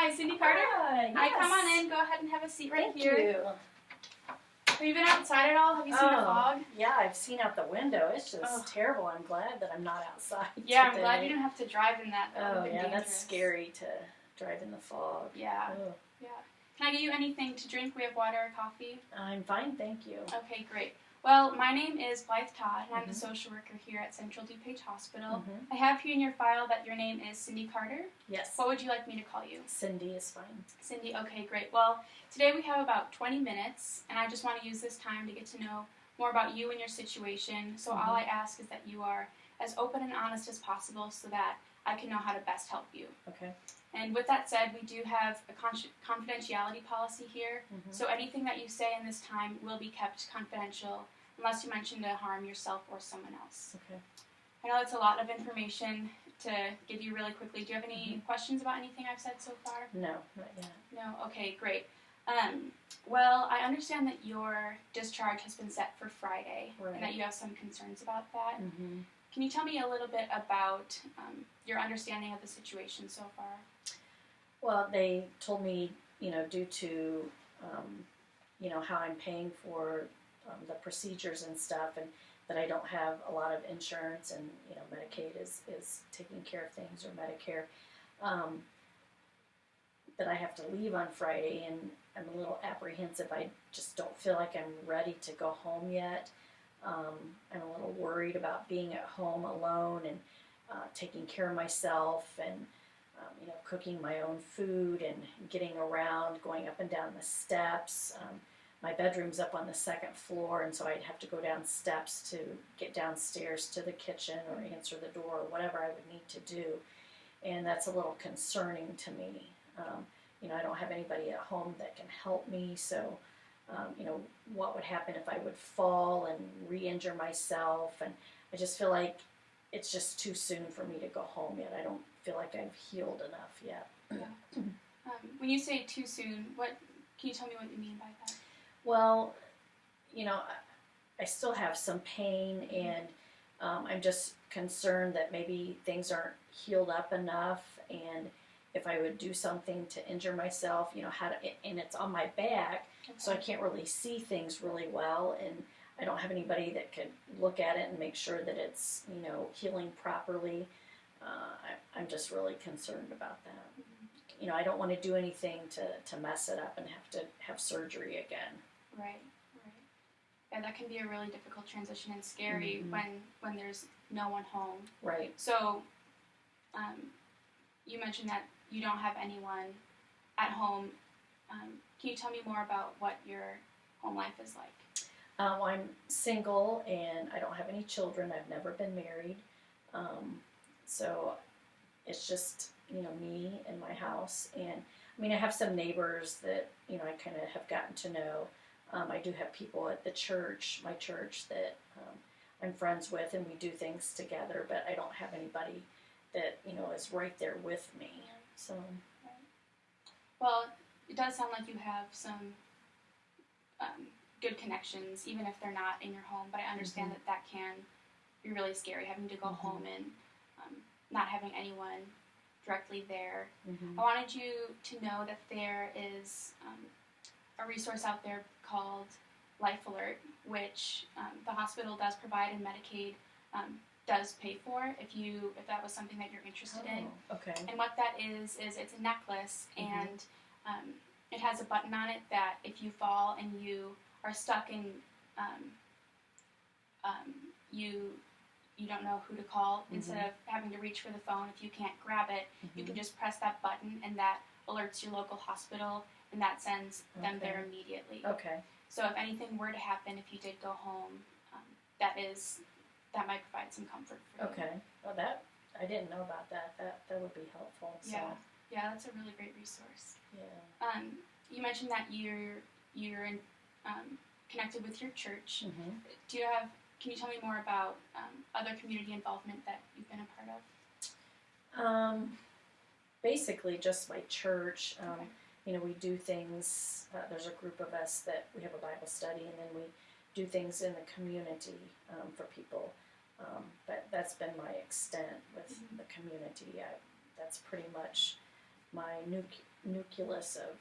Hi, Cindy Carter. Hi, Hi, yes. come on in. Go ahead and have a seat right Thank here. you. Have you been outside at all? Have you seen the fog? Yeah, I've seen out the window. It's just terrible. I'm glad that I'm not outside Yeah, today. I'm glad you didn't have to drive in that. That Oh, yeah, dangerous. that's scary to drive in the fog. Yeah. Oh. Yeah. Can I get you anything to drink? We have water or coffee. I'm fine, thank you. Okay, great. Well, my name is Blythe Todd, and I'm the social worker here at Central DuPage Hospital. I have here in your file that your name is Cindy Carter. Yes. What would you like me to call you? Cindy is fine. Cindy, okay, great. Well, today we have about 20 minutes, and I just want to use this time to get to know more about you and your situation. So all I ask is that you are as open and honest as possible so that I can know how to best help you. Okay. And with that said, we do have a confidentiality policy here, so anything that you say in this time will be kept confidential unless you mention to harm yourself or someone else. Okay. I know it's a lot of information to give you really quickly. Do you have any questions about anything I've said so far? No, not yet. No? Okay, great. Well, I understand that your discharge has been set for Friday, and that you have some concerns about that. Can you tell me a little bit about your understanding of the situation so far? Well, they told me, due to, how I'm paying for the procedures and stuff, and that I don't have a lot of insurance, and, Medicaid is taking care of things, or Medicare, that I have to leave on Friday, and I'm a little apprehensive. I just don't feel like I'm ready to go home yet. I'm a little worried about being at home alone and taking care of myself, and cooking my own food and getting around, going up and down the steps. My bedroom's up on the second floor, and so I'd have to go down steps to get downstairs to the kitchen or answer the door or whatever I would need to do. And that's a little concerning to me. I don't have anybody at home that can help me, so what would happen if I would fall and re-injure myself? And I just feel like it's just too soon for me to go home yet. I don't feel like I've healed enough yet. Yeah. When you say too soon, can you tell me what you mean by that? Well, I still have some pain, and I'm just concerned that maybe things aren't healed up enough, and if I would do something to injure myself, and it's on my back, so I can't really see things really well, and I don't have anybody that could look at it and make sure that it's, healing properly. I'm just really concerned about that. I don't want to do anything to mess it up and have to have surgery again. Right. Yeah, that can be a really difficult transition and scary when there's no one home. Right. So, you mentioned that you don't have anyone at home. Can you tell me more about what your home life is like? I'm single, and I don't have any children. I've never been married. So it's just, me and my house. And, I have some neighbors that, I kind of have gotten to know. I do have people at the church, my church, that I'm friends with, and we do things together, but I don't have anybody that, is right there with me. So. Well, it does sound like you have some good connections, even if they're not in your home, but I understand that can be really scary, having to go home and not having anyone directly there. I wanted you to know that there is a resource out there called Life Alert, which the hospital does provide, and Medicaid does pay for if that was something that you're interested in. Okay. And what that is it's a necklace, and it has a button on it that if you fall and you are stuck and you don't know who to call, instead of having to reach for the phone, if you can't grab it, you can just press that button, and that alerts your local hospital, and that sends them there immediately. Okay. So if anything were to happen, if you did go home, that might provide some comfort for you. Okay. Well, I didn't know about that. That would be helpful. So. Yeah, that's a really great resource. Yeah. You mentioned that you're connected with your church. Can you tell me more about other community involvement that you've been a part of? Basically, just my church. We do things. There's a group of us that we have a Bible study, and then we do things in the community for people. But that's been my extent with the community. That's pretty much my nucleus of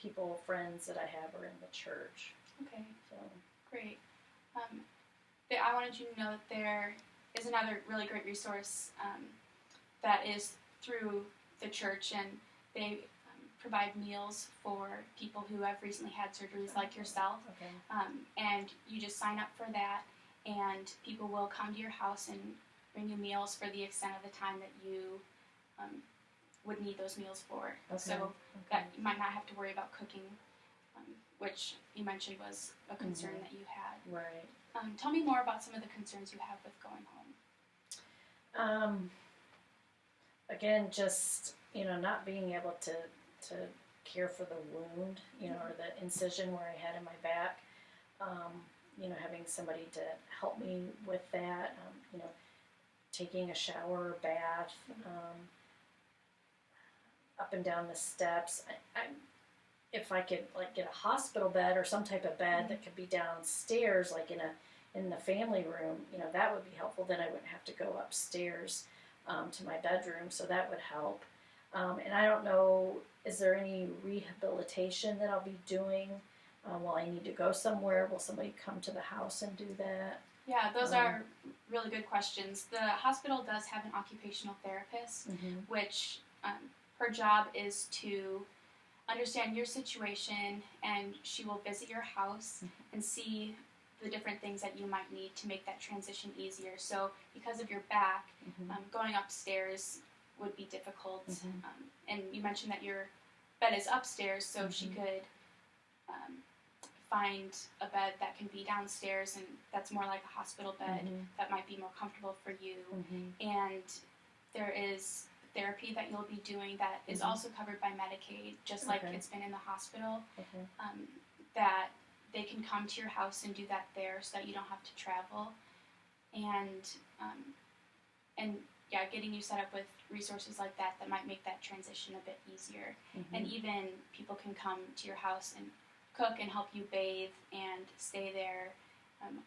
people, friends that I have are in the church. Okay, So great. I wanted you to know that there is another really great resource that is through the church, and they provide meals for people who have recently had surgeries like yourself. okay. And you just sign up for that, and people will come to your house and bring you meals for the extent of the time that you would need those meals for. Okay. So that you might not have to worry about cooking, which you mentioned was a concern that you had. Right. Tell me more about some of the concerns you have with going home. Again, just not being able to care for the wound, or the incision where I had in my back. Having somebody to help me with that. Taking a shower or bath, up and down the steps. If I could get a hospital bed or some type of bed that could be downstairs, like in the family room, that would be helpful. Then I wouldn't have to go upstairs to my bedroom, so that would help. And I don't know, is there any rehabilitation that I'll be doing? Will I need to go somewhere? Will somebody come to the house and do that? Yeah, those are really good questions. The hospital does have an occupational therapist, which her job is to understand your situation, and she will visit your house and see the different things that you might need to make that transition easier. So because of your back, going upstairs would be difficult. And you mentioned that your bed is upstairs, so she could find a bed that can be downstairs, and that's more like a hospital bed that might be more comfortable for you. And there is therapy that you'll be doing that is also covered by Medicaid, just like it's been in the hospital, that they can come to your house and do that there so that you don't have to travel. And yeah, getting you set up with resources like that might make that transition a bit easier. And even people can come to your house and cook and help you bathe and stay there,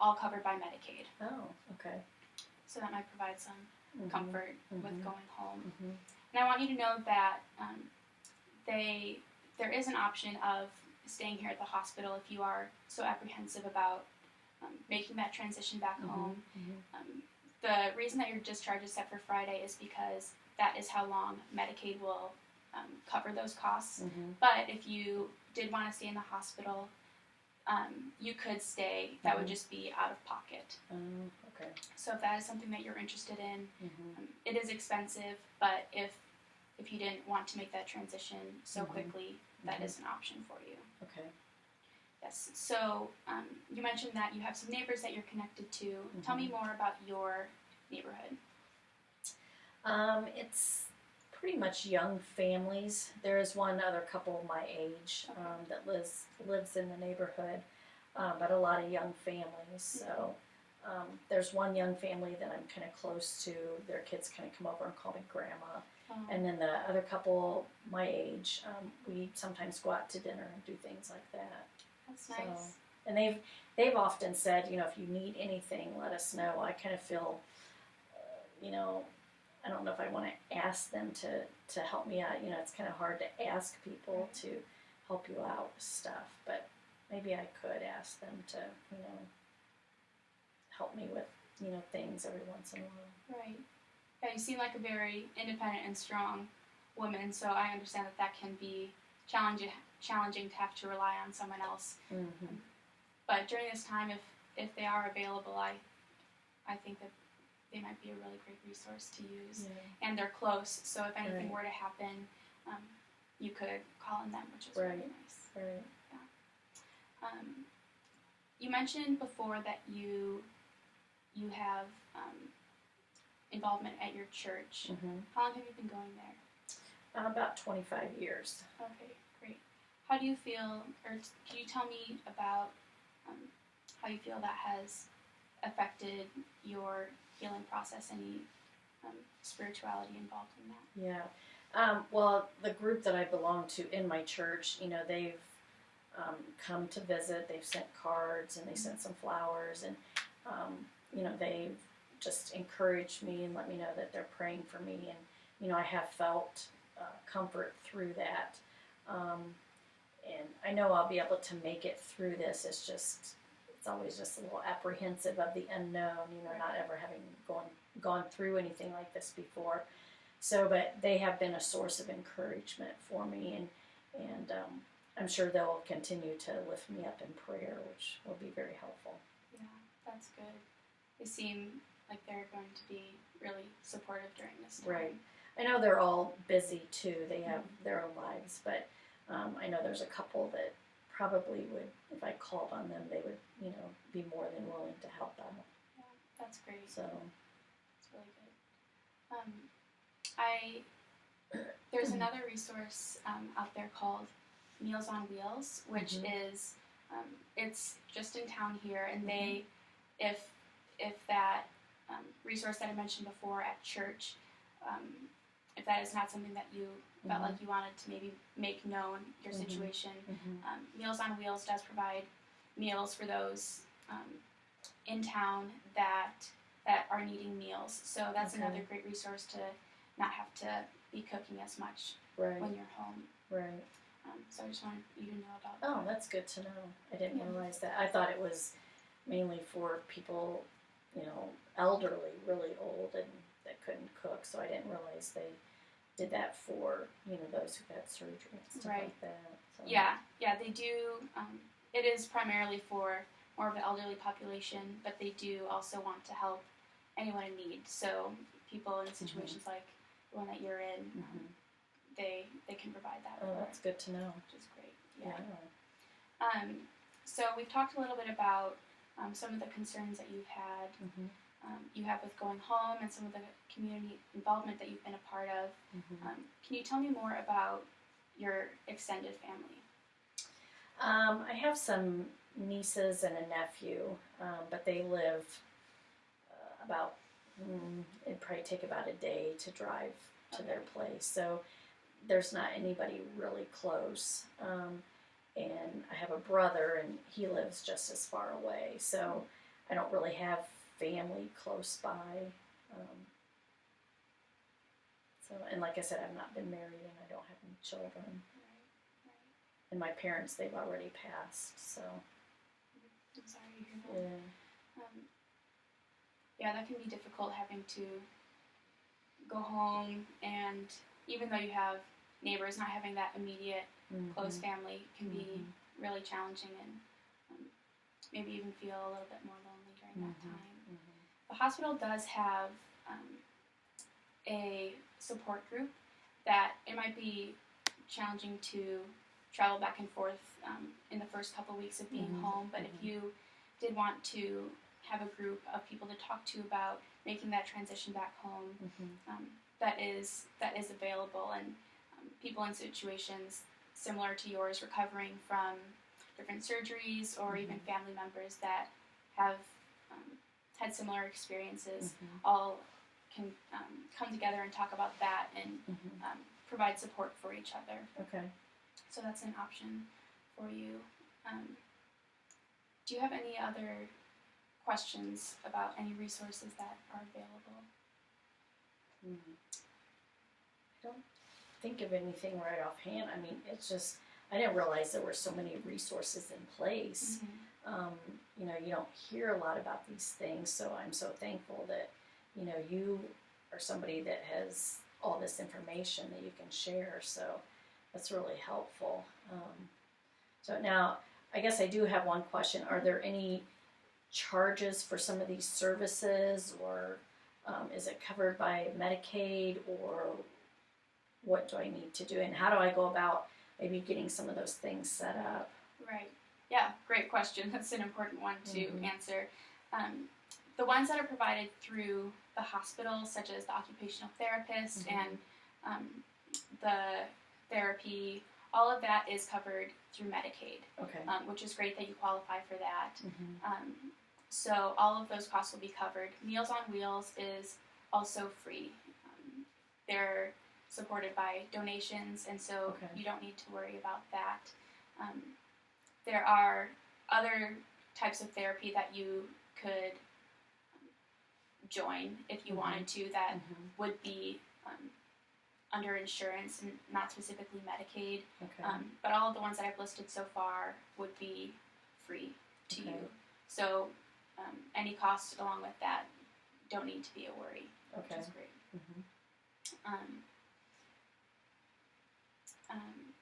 all covered by Medicaid. Oh, okay. So that might provide some comfort with going home. And I want you to know that there is an option of staying here at the hospital if you are so apprehensive about making that transition back home. The reason that your discharge is set for Friday is because that is how long Medicaid will cover those costs. But if you did want to stay in the hospital, you could stay. That would just be out of pocket. Okay. So if that is something that you're interested in, it is expensive, but if you didn't want to make that transition so quickly, that is an option for you. Okay. Yes. So you mentioned that you have some neighbors that you're connected to. Tell me more about your neighborhood. It's pretty much young families. There is one other couple my age that lives in the neighborhood, but a lot of young families. So there's one young family that I'm kind of close to. Their kids kind of come over and call me grandma. And then the other couple my age, we sometimes go out to dinner and do things like that. That's nice. So, and they've often said, if you need anything, let us know. I kind of feel, I don't know if I want to ask them to help me out. It's kind of hard to ask people to help you out with stuff, but maybe I could ask them to, help me with, things every once in a while. Right. Yeah, you seem like a very independent and strong woman, so I understand that can be challenging to have to rely on someone else. But during this time, if they are available, I think that they might be a really great resource to use. And they're close, so if anything were to happen, you could call on them, which is really nice. Right. Yeah. You mentioned before that you have involvement at your church. How long have you been going there? About 25 years. Okay, great. How do you feel, or can you tell me about how you feel that has affected your healing process? Any spirituality involved in that? Yeah. Well, the group that I belong to in my church, they've come to visit. They've sent cards and they sent some flowers, and they've just encouraged me and let me know that they're praying for me. And I have felt comfort through that. And I know I'll be able to make it through this. It's always just a little apprehensive of the unknown, not ever having gone through anything like this before. So, but they have been a source of encouragement for me, and I'm sure they'll continue to lift me up in prayer, which will be very helpful. Yeah, that's good. They seem like they're going to be really supportive during this time. Right. I know they're all busy too. They have their own lives, but I know there's a couple that probably would, if I called on them, they would, be more than willing to help out. Yeah, that's great. So it's really good. There's another resource out there called Meals on Wheels, which is it's just in town here, and they, if that resource that I mentioned before at church, if that is not something that you felt like you wanted to maybe make known your situation, Meals on Wheels does provide meals for those in town that are needing meals. So that's another great resource to not have to be cooking as much when you're home. Right. So I just wanted you to know about that. Oh, that's good to know. I didn't realize that. I thought it was mainly for people, elderly, really old, and that couldn't cook. So I didn't realize they did that for, those who had surgery and stuff like that. So. Yeah, they do. It is primarily for more of the elderly population, but they do also want to help anyone in need. So people in situations like the one that you're in, they can provide that. Oh, that's good to know. Which is great. Yeah. So we've talked a little bit about some of the concerns that you've had. You have with going home and some of the community involvement that you've been a part of. Can you tell me more about your extended family? I have some nieces and a nephew, but they live it'd probably take about a day to drive to their place. So there's not anybody really close. And I have a brother, and he lives just as far away. So I don't really have family close by. And like I said, I've not been married, and I don't have any children. Right. And my parents, they've already passed, so. I'm sorry to hear that. Yeah. That can be difficult having to go home, and even though you have neighbors, not having that immediate close family can be really challenging, and maybe even feel a little bit more lonely during that time. The hospital does have a support group that it might be challenging to travel back and forth in the first couple weeks of being home, but if you did want to have a group of people to talk to about making that transition back home, that is available, and people in situations similar to yours, recovering from different surgeries, or even family members that have had similar experiences, all can come together and talk about that and provide support for each other. Okay. So that's an option for you. Do you have any other questions about any resources that are available? I don't think of anything right offhand. I mean, it's just, I didn't realize there were so many resources in place. You don't hear a lot about these things, so I'm so thankful that, you are somebody that has all this information that you can share, so that's really helpful. So now, I guess I do have one question. Are there any charges for some of these services, or is it covered by Medicaid, or what do I need to do, and how do I go about maybe getting some of those things set up? Right. Yeah, great question. That's an important one to answer. The ones that are provided through the hospital, such as the occupational therapist and the therapy, all of that is covered through Medicaid, which is great that you qualify for that. So all of those costs will be covered. Meals on Wheels is also free. They're supported by donations, and so you don't need to worry about that. There are other types of therapy that you could join if you wanted to that would be under insurance and not specifically Medicaid. Okay. But all of the ones that I've listed so far would be free to Okay. you. So any costs along with that don't need to be a worry, Okay. which is great. Mm-hmm.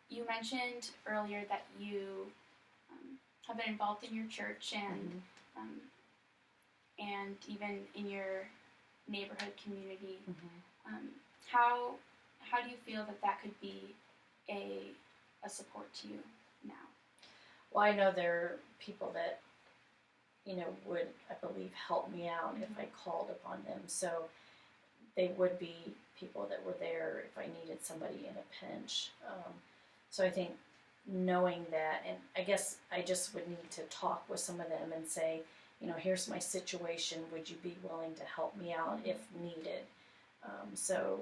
You mentioned earlier that you have been involved in your church and and even in your neighborhood community. Mm-hmm. How do you feel that could be a support to you now? Well, I know there are people that, would, I believe, help me out if I called upon them. So they would be people that were there if I needed somebody in a pinch. So I think knowing that, and I guess I just would need to talk with some of them and say, here's my situation. Would you be willing to help me out if needed? So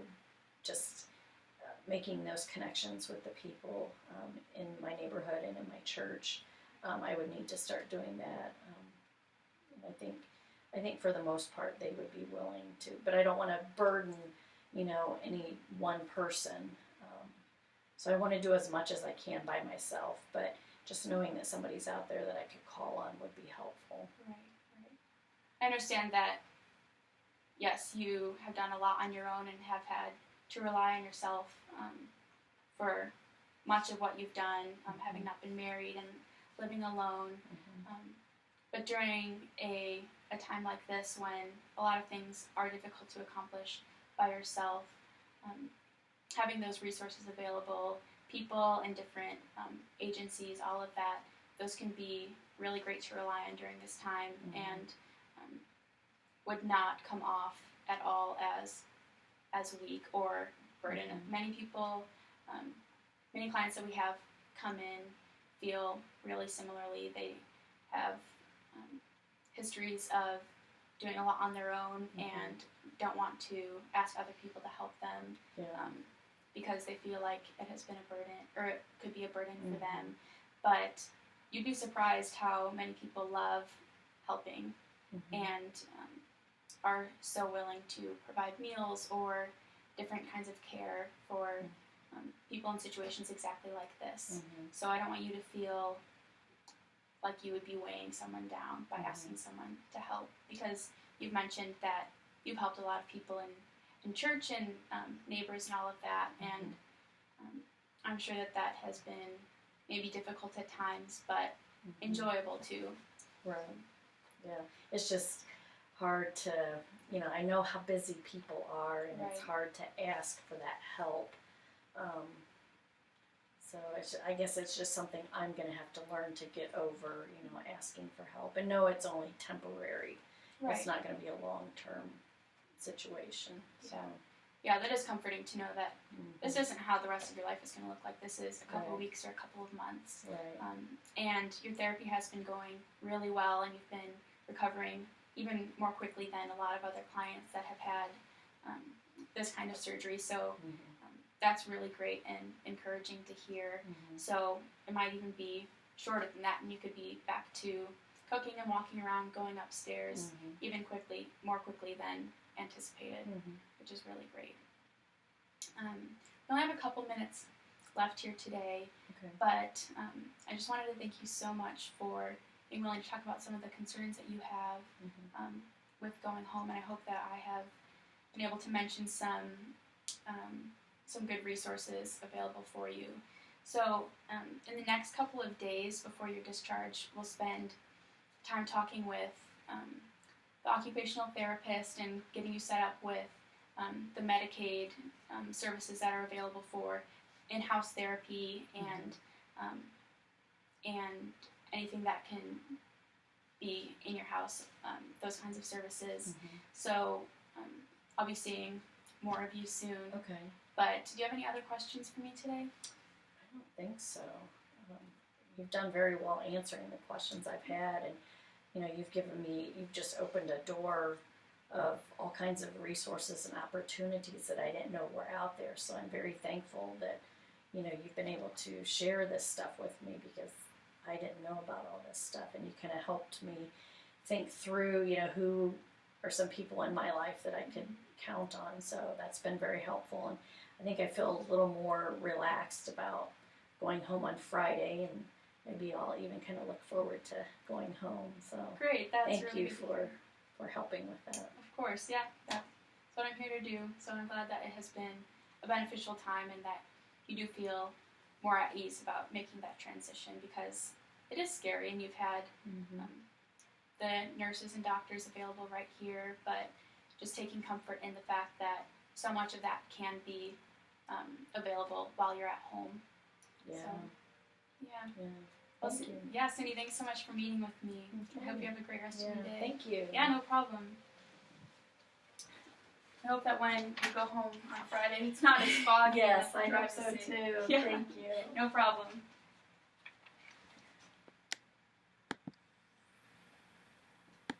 just making those connections with the people in my neighborhood and in my church, I would need to start doing that. And I think for the most part they would be willing to, but I don't want to burden, any one person. So I want to do as much as I can by myself, but just knowing that somebody's out there that I could call on would be helpful. Right. I understand that, yes, you have done a lot on your own and have had to rely on yourself for much of what you've done, having not been married and living alone. But during a time like this, when a lot of things are difficult to accomplish by yourself, having those resources available, people and different agencies, all of that, those can be really great to rely on during this time and would not come off at all as weak or burden. Many people, many clients that we have come in feel really similarly. They have histories of doing a lot on their own and don't want to ask other people to help them because they feel like it has been a burden, or it could be a burden for them. But you'd be surprised how many people love helping and are so willing to provide meals or different kinds of care for people in situations exactly like this. So I don't want you to feel like you would be weighing someone down by asking someone to help, because you've mentioned that you've helped a lot of people in church and neighbors and all of that, and I'm sure that has been maybe difficult at times, but enjoyable too. Right. Yeah. It's just hard to, I know how busy people are, and it's hard to ask for that help. So I guess it's just something I'm going to have to learn to get over, asking for help. And no, it's only temporary. Right. It's not going to be a long-term situation. So. Yeah, that is comforting to know that this isn't how the rest of your life is going to look like. This is a couple of weeks or a couple of months. Right. And your therapy has been going really well, and you've been recovering even more quickly than a lot of other clients that have had this kind of surgery. So that's really great and encouraging to hear. So it might even be shorter than that, and you could be back to cooking and walking around, going upstairs even more quickly than anticipated, which is really great. We only have a couple minutes left here today, but I just wanted to thank you so much for being willing to talk about some of the concerns that you have with going home, and I hope that I have been able to mention some good resources available for you. So in the next couple of days before your discharge, we'll spend time talking with the occupational therapist and getting you set up with the Medicaid services that are available for in-house therapy and anything that can be in your house, those kinds of services. So I'll be seeing more of you soon. Okay. But do you have any other questions for me today? I don't think so. You've done very well answering the questions I've had, and you've just opened a door of all kinds of resources and opportunities that I didn't know were out there. So I'm very thankful that you've been able to share this stuff with me, because I didn't know about all this stuff, and you kind of helped me think through who are some people in my life that I could count on. So that's been very helpful, and I think I feel a little more relaxed about going home on Friday, and maybe I'll even kind of look forward to going home. So Great, that's thank really you good to for hear. helping with that. Of course, yeah, that's what I'm here to do. So I'm glad that it has been a beneficial time and that you do feel more at ease about making that transition, because it is scary, and you've had the nurses and doctors available right here, but just taking comfort in the fact that so much of that can be available while you're at home. Yeah. So, yeah. Yeah. Well, Thank you. yeah, Cindy, thanks so much for meeting with me. Okay. I hope you have a great rest of your day. Thank you. Yeah, no problem. I hope that when you go home on Friday, it's not as foggy. Yes, as I the hope so drive to see. too. Yeah. Thank you. No problem.